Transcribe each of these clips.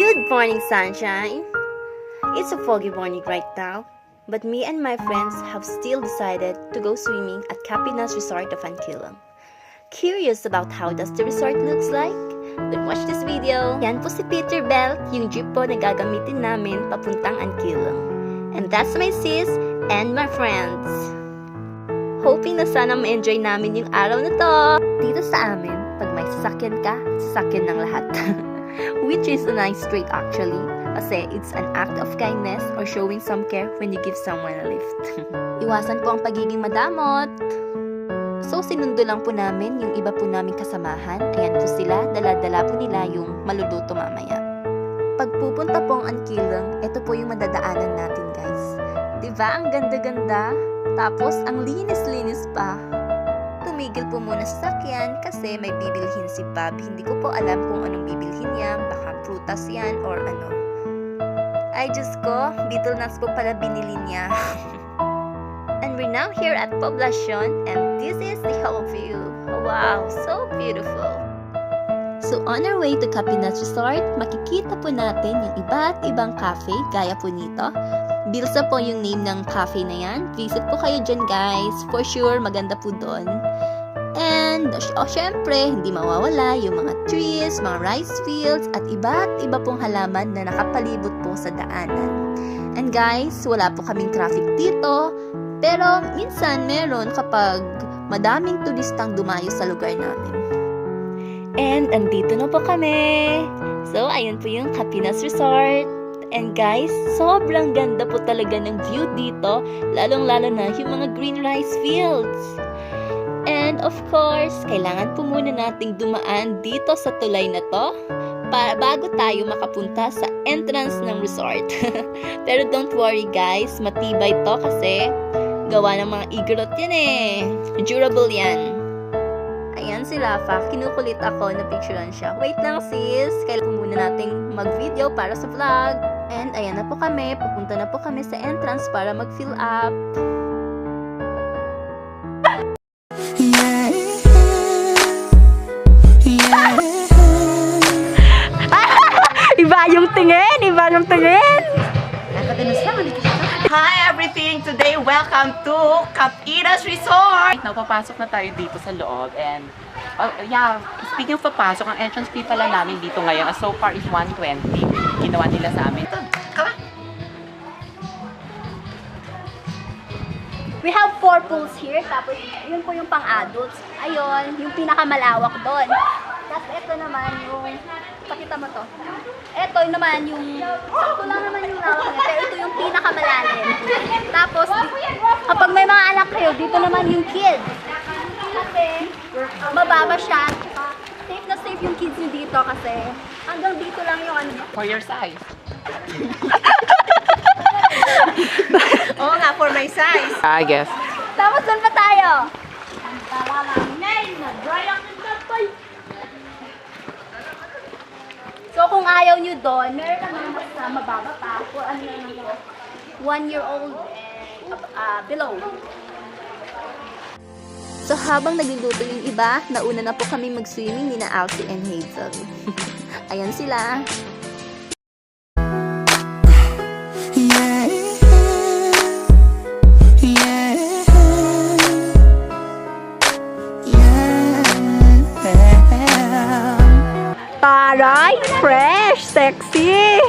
Good morning, sunshine! It's a foggy morning right now, but me and my friends have still decided to go swimming at Capinas Resort of Ankileng. Curious about how does the resort looks like? Then watch this video. Yan po si Peterbilt, yung jeep po na gagamitin namin papuntang Ankileng. And that's my sis and my friends. Hoping na sana ma-enjoy namin yung araw na to. Dito sa amin, pag may sasakyan ka, sasakyan ng lahat. Which is a nice trait actually, kasi it's an act of kindness or showing some care when you give someone a lift. Iwasan po ang pagiging madamot. So sinundo lang po namin yung iba po naming kasamahan. Ayan po sila, dala-dala po nila yung maluluto mamaya. Pag pupunta po ang Ankileng, ito po yung madadaanan natin guys. Diba ang ganda-ganda? Tapos ang linis-linis pa. Tumigil po muna sa sakyan kasi may bibilhin si Bob. Hindi ko po alam kung anong bibilhin niya. Baka prutas yan or ano. Ay Diyos ko, beetle nuts po pala binili niya. And we're now here at Poblacion and this is the whole view. Wow, so beautiful. So on our way to Capinas Resort, makikita po natin yung iba't ibang cafe gaya po nito. Bilsa po yung name ng cafe na yan. Visit po kayo dyan guys. For sure, maganda po doon. And, syempre, hindi mawawala yung mga trees, mga rice fields, at iba't iba pong halaman na nakapalibot po sa daanan. And guys, wala po kaming traffic dito. Pero, minsan meron kapag madaming turistang dumayo sa lugar namin. And, andito na po kami. So, ayun po yung Capinas Resort. And guys, sobrang ganda po talaga ng view dito, lalong-lalo na yung mga green rice fields. And of course, kailangan po muna nating dumaan dito sa tulay na to para bago tayo makapunta sa entrance ng resort. Pero don't worry guys, matibay to kasi gawa ng mga iglot yan eh. Durable yan. Ayan si Rafa, kinukulit ako na picturean siya. Wait lang sis, kailangan po muna nating mag-video para sa vlog. And ayan na po kami, pupunta na po kami sa entrance para mag-fill up. Iba yung tingin, iba yung tingin. Hi everything! Today, welcome to Capinas Resort! Napapasok na tayo dito sa loob and speaking of papasok, ang entrance fee pala namin dito ngayon so far is 120. Ginawa nila sa amin. We have 4 pools here, tapos yun po yung pang-adults. Ayun, yung pinakamalawak doon. Tapos ito naman yung, pakita mo to. Ito naman yung, sakto lang naman yung lawak niya, pero ito yung pinakamalalim. Tapos, kapag may mga anak kayo, dito naman yung kids. Kasi, mababa siya. Safe na safe yung kids nyo dito kasi hanggang dito lang yung ano. For your size. Oo nga, for my size. I guess. Tapos doon pa tayo. So kung ayaw nyo doon, meron naman mas na mababa pa. For ano naman ito? 1-year-old and below. So habang nagluluto yung iba, nauna na po kami mag-swimming ni na Alfie and Hazel. Ayan sila. Taray! Fresh! Sexy!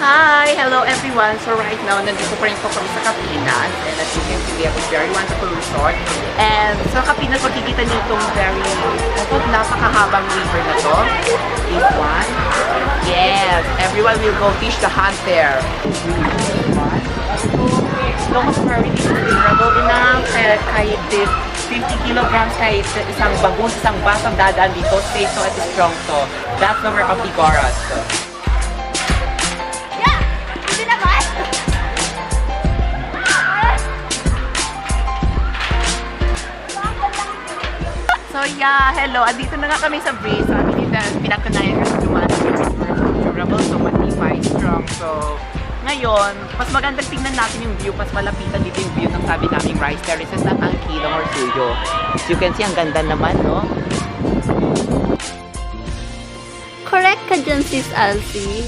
Hi! Hello everyone! So right now, nandito pa rin po kami sa Capinas and as you can see, we have a very wonderful resort. And sa Capinas, makikita niyo itong napakahabang river na to. This one. Yes! Everyone will go fish the hunt there. Long as very durable enough, kahit 50 kilograms, kahit isang bagon, isang basang dadaan dito, safe to at strong to. That's the work of the Goras. So yeah, hello. Andito na nga kami sa bridge. So, pinatunayan kasi durable, so matibay, strong. So, ngayon, mas magandang tingnan natin yung view, mas malapitan dito yung view ng sabi naming rice terraces at Ankileng or Suyo. As you can see, ang ganda naman, no? Correct ka dyan Sis Alcy.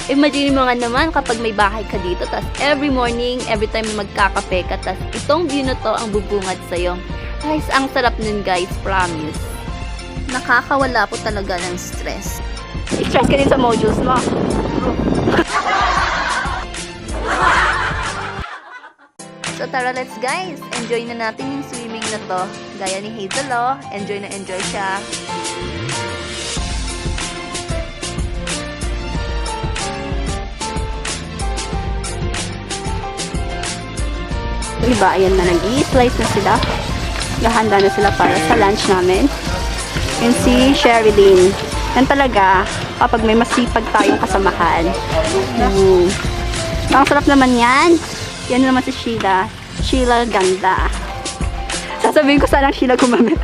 Imagine mo nga naman kapag may bahay ka dito, tas every morning, every time magkakape ka, tas itong view na to ang bubungad sa'yo. Guys, ang sarap nun guys, promise. Nakakawala po talaga ng stress. I-stress ka din sa modules mo. So tara, let's guys! Enjoy na natin yung swimming na to. Gaya ni Hazel, oh. Enjoy na enjoy siya. Iba, ayan na, nag-i-slice na sila. Gahanda na sila para sa lunch namin. And si Sherilyn. Yan talaga, kapag may masipag tayong kasamahan. Ang sarap naman yan. Yan naman si Sheila. Sheila ganda. Sasabihin ko sanang Sheila gumamit.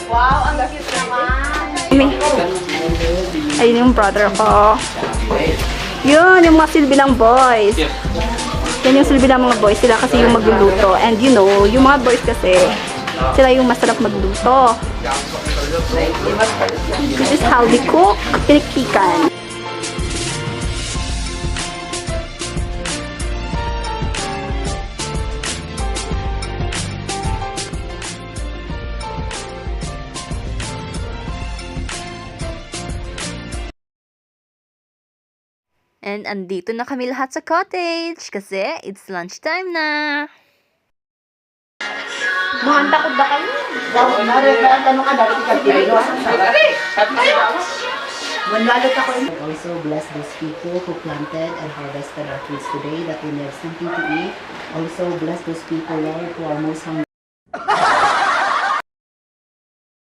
Wow, ang cute naman. Ayun yung brother ko. Yun, yung mga silbi ng boys. Yan yung silbi ng mga boys. Sila kasi yung magluluto. And you know, yung mga boys kasi, sila yung masarap magluto. This is how they cook. Pinikpikan. And andito na kami lahat sa cottage kasi it's lunchtime na. Mahanda ko ba kayo? Tanong ka dati ka dito. Manlalot ako. Also bless those people who planted and harvested our fruits today, that we may have something to eat. Also bless those people, Lord, who are most hungry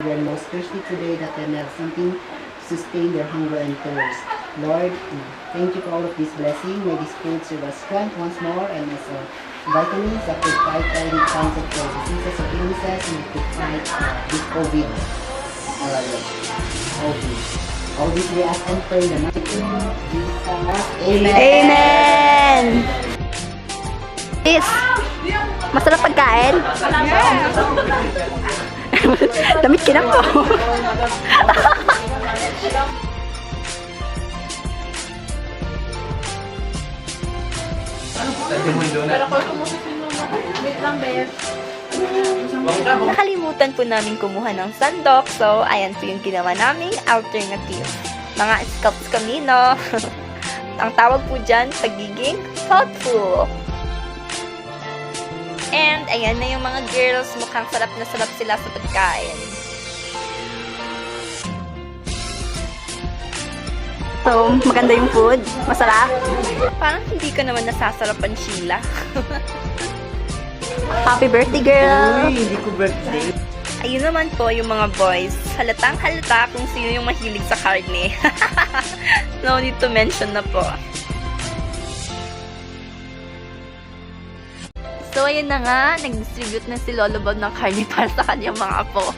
and most thirsty today, that they may have something to sustain their hunger and thirst. Lord, thank you for all of these blessings. May these foods serve as strength once more and as vitamins that could fight any kinds of diseases or illnesses, and it could fight this COVID. All this we ask and pray in the mighty name of Jesus. Amen. Amen! Is, masarap pagkain? Damit kinap ko. Nakalimutan po namin kumuha ng sandok, so ayan po yung ginawa naming alternative. Mga scouts kami, no? Ang tawag po dyan, pagiging thoughtful. And ayan na yung mga girls, mukhang sarap na sarap sila sa pagkain. So, maganda yung food. Masarap. Parang hindi ka naman nasasarapan, Sheila. Happy birthday, girl! Hindi ko birthday. Ayun naman po yung mga boys. Halatang halata kung sino yung mahilig sa karne. No need to mention na po. So, ayun na nga. Nag-distribute na si Lolo Bob ng karne para sa kanyang mga apo.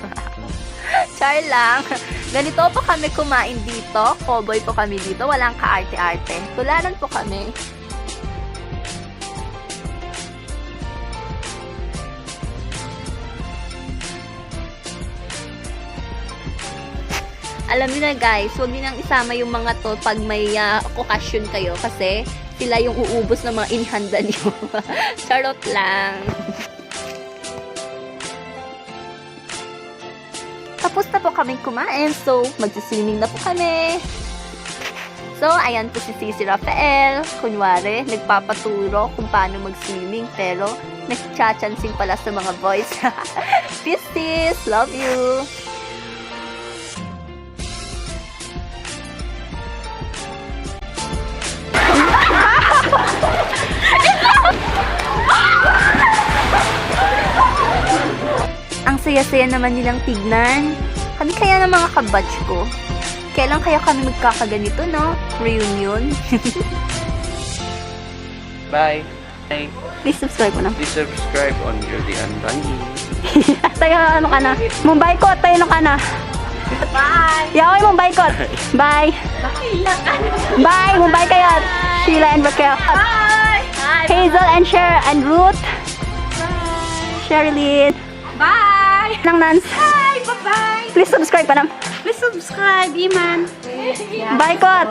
Char lang. Ganito po kami kumain dito. Cowboy po kami dito. Walang kaarte-arte. Tularan po kami. Alam niyo na guys, huwag niyo nang isama yung mga to pag may okasyon kayo kasi sila yung uubos ng mga inihanda niyo. Charot lang. Tapos na po kaming kumain, so magsiswimming na po kami. So, ayan po si Sisi Rafael. Kunwari, nagpapaturo kung paano mag-swimming, pero nagchachancing pala sa mga boys. Peace, sis! Love you! Ang saya-saya naman nilang tignan. Kami kaya ng mga kabatch ko. Kailan kaya kami magkakaganito, no? Reunion. Bye. Bye. Please subscribe mo na. Please subscribe on Judy and Bunny. Tayo, ano ka na? Mumbai ko, tayo ano ka na? Bye! Yaoy, Mumbai ko! Bye! Bye! Mumbai kayo! Sheila and Raquel. Bye! Hazel and Cher and Ruth. Bye! Sherilyn. Bye! Nang Nans. Hi! Bye-bye! Please subscribe pa na. Please subscribe, Iman! Bye, Kot.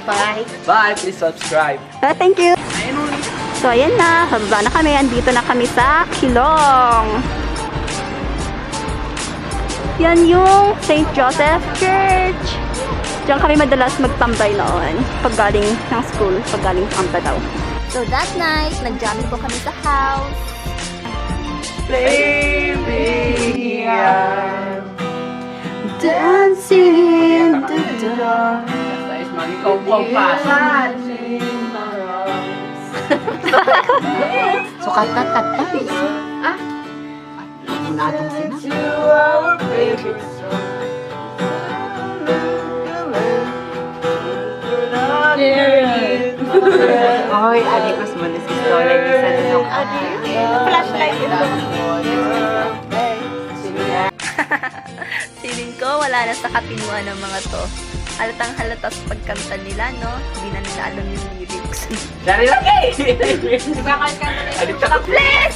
Bye. Bye, please subscribe. Thank you. So, ayan na. Pababa na kami. Andito na kami sa Kilong. Yan yung St. Joseph Church. Diyan kami madalas magtambay noon. Pag galing ng school. Pag galing kampa daw. So that night, nag-jamming po kami sa house. Dancing in the dark. So, kata-kata. Muna atong sina. Oy, adi mas manis istorya ni sa nunok. Flashlight. Feeling ko, wala na sa katinuan ng mga to. Halatang halata sa pagkanta nila, no? Hindi na nila alam yung lyrics. Dari lagi! Bakit ka na Alita ko. Please